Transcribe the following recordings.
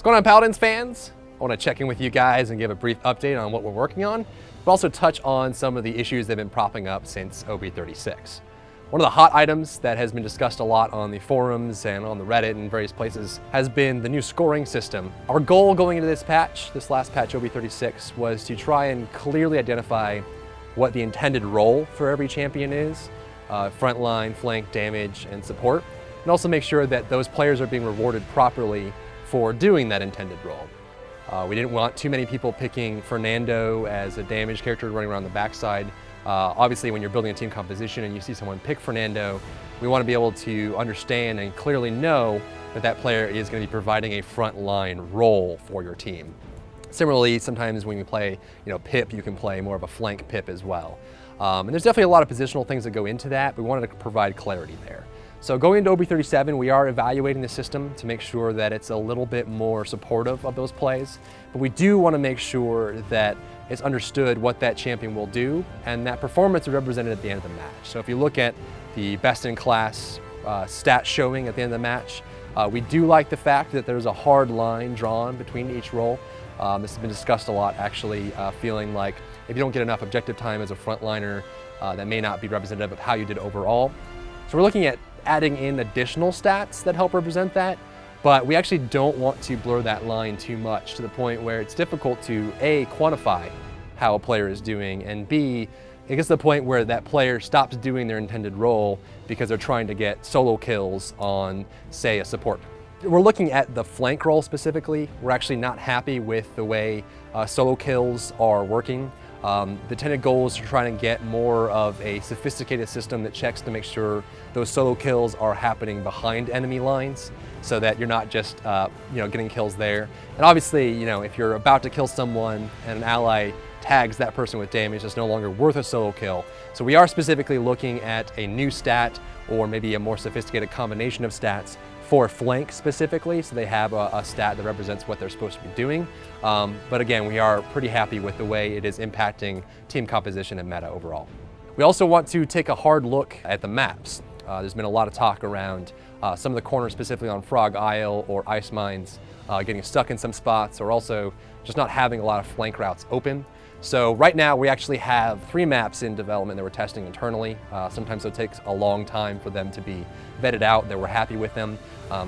What's going on, Paladins fans? I want to check in with you guys and give a brief update on what we're working on, but also touch on some of the issues that have been propping up since OB36. One of the hot items that has been discussed a lot on the forums and on the Reddit and various places has been the new scoring system. Our goal going into this patch, this last patch OB36, was to try and clearly identify what the intended role for every champion is, frontline, flank, damage, and support, and also make sure that those players are being rewarded properly for doing that intended role. We didn't want too many people picking Fernando as a damage character running around the backside. Obviously, when you're building a team composition and you see someone pick Fernando, we want to be able to understand and clearly know that that player is going to be providing a frontline role for your team. Similarly, sometimes when you play, Pip, you can play more of a flank Pip as well. And there's definitely a lot of positional things that go into that. We wanted to provide clarity there. So going into OB37, we are evaluating the system to make sure that it's a little bit more supportive of those plays, but we do want to make sure that it's understood what that champion will do and that performance is represented at the end of the match. So if you look at the best-in-class stat showing at the end of the match, we do like the fact that there's a hard line drawn between each role. This has been discussed a lot, actually, feeling like if you don't get enough objective time as a frontliner, that may not be representative of how you did overall. So we're looking at adding in additional stats that help represent that, but we actually don't want to blur that line too much to the point where it's difficult to A, quantify how a player is doing, and B, it gets to the point where that player stops doing their intended role because they're trying to get solo kills on, say, a support. We're looking at the flank role specifically. We're actually not happy with the way solo kills are working. The intended goal is to try and get more of a sophisticated system that checks to make sure those solo kills are happening behind enemy lines so that you're not just getting kills there. And obviously, if you're about to kill someone and an ally tags that person with damage, it's no longer worth a solo kill. So we are specifically looking at a new stat or maybe a more sophisticated combination of stats for flank specifically, so they have a stat that represents what they're supposed to be doing. But again, we are pretty happy with the way it is impacting team composition and meta overall. We also want to take a hard look at the maps. There's been a lot of talk around some of the corners, specifically on Frog Isle or Ice Mines, getting stuck in some spots, or also just not having a lot of flank routes open. So right now we actually have 3 maps in development that we're testing internally. Sometimes it takes a long time for them to be vetted out, that we're happy with them.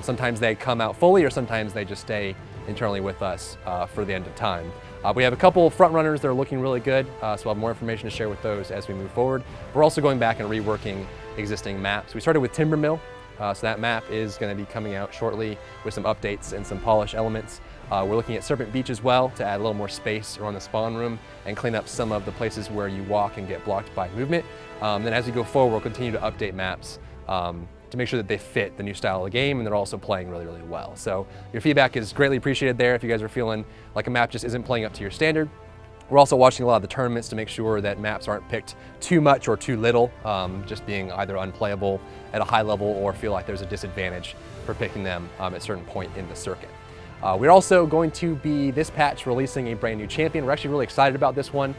Sometimes they come out fully, or sometimes they just stay internally with us for the end of time. We have a couple front runners that are looking really good, so we'll have more information to share with those as we move forward. We're also going back and reworking existing maps. We started with Timbermill, so that map is going to be coming out shortly with some updates and some polish elements. We're looking at Serpent Beach as well to add a little more space around the spawn room and clean up some of the places where you walk and get blocked by movement. Then as we go forward, we'll continue to update maps to make sure that they fit the new style of the game and they're also playing really, really well. So your feedback is greatly appreciated there if you guys are feeling like a map just isn't playing up to your standard. We're also watching a lot of the tournaments to make sure that maps aren't picked too much or too little, just being either unplayable at a high level or feel like there's a disadvantage for picking them at a certain point in the circuit. We're also going to be, this patch, releasing a brand new champion. We're actually really excited about this one.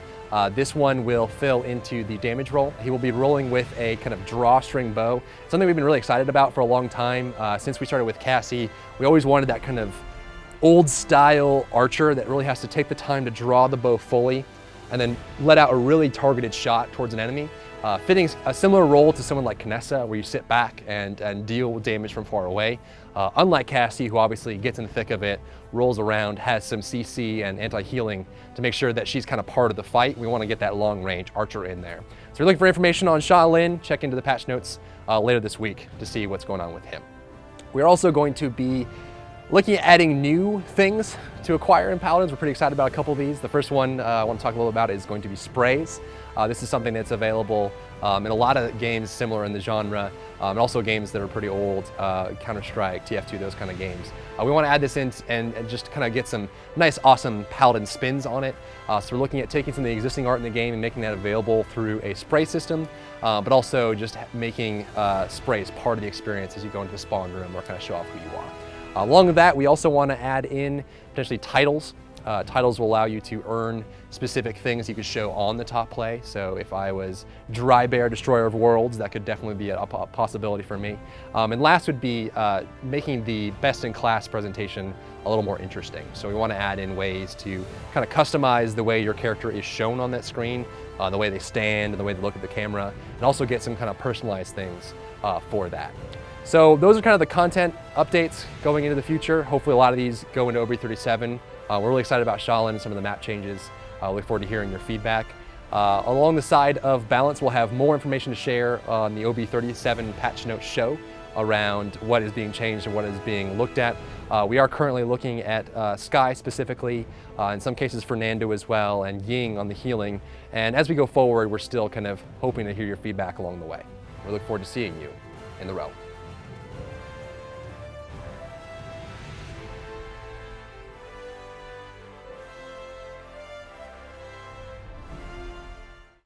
This one will fill into the damage role. He will be rolling with a kind of drawstring bow, something we've been really excited about for a long time. Since we started with Cassie, we always wanted that kind of old style archer that really has to take the time to draw the bow fully and then let out a really targeted shot towards an enemy. Fitting a similar role to someone like Kinessa, where you sit back and deal damage from far away. Unlike Cassie, who obviously gets in the thick of it, rolls around, has some CC and anti-healing to make sure that she's kind of part of the fight. We want to get that long-range archer in there. So if you're looking for information on Shaolin, check into the patch notes later this week to see what's going on with him. We're also going to be looking at adding new things to acquire in Paladins. We're pretty excited about a couple of these. The first one I want to talk a little about is going to be sprays. This is something that's available in a lot of games similar in the genre, and also games that are pretty old, Counter-Strike, TF2, those kind of games. We want to add this in and just kind of get some nice, awesome Paladin spins on it. So we're looking at taking some of the existing art in the game and making that available through a spray system, but also just making sprays part of the experience as you go into the spawn room or kind of show off who you are. Along with that, we also want to add in potentially titles titles will allow you to earn specific things you could show on the top play. So if I was Dry Bear, Destroyer of Worlds, that could definitely be a possibility for me. And last would be making the best-in-class presentation a little more interesting. So we want to add in ways to kind of customize the way your character is shown on that screen, the way they stand and the way they look at the camera, and also get some kind of personalized things for that. So those are kind of the content updates going into the future. Hopefully a lot of these go into OB37. We're really excited about Shaolin and some of the map changes. Look forward to hearing your feedback. Along the side of balance, we'll have more information to share on the OB37 patch notes show around what is being changed and what is being looked at. We are currently looking at Sky specifically, in some cases Fernando as well, and Ying on the healing. And as we go forward, we're still kind of hoping to hear your feedback along the way. We look forward to seeing you in the realm.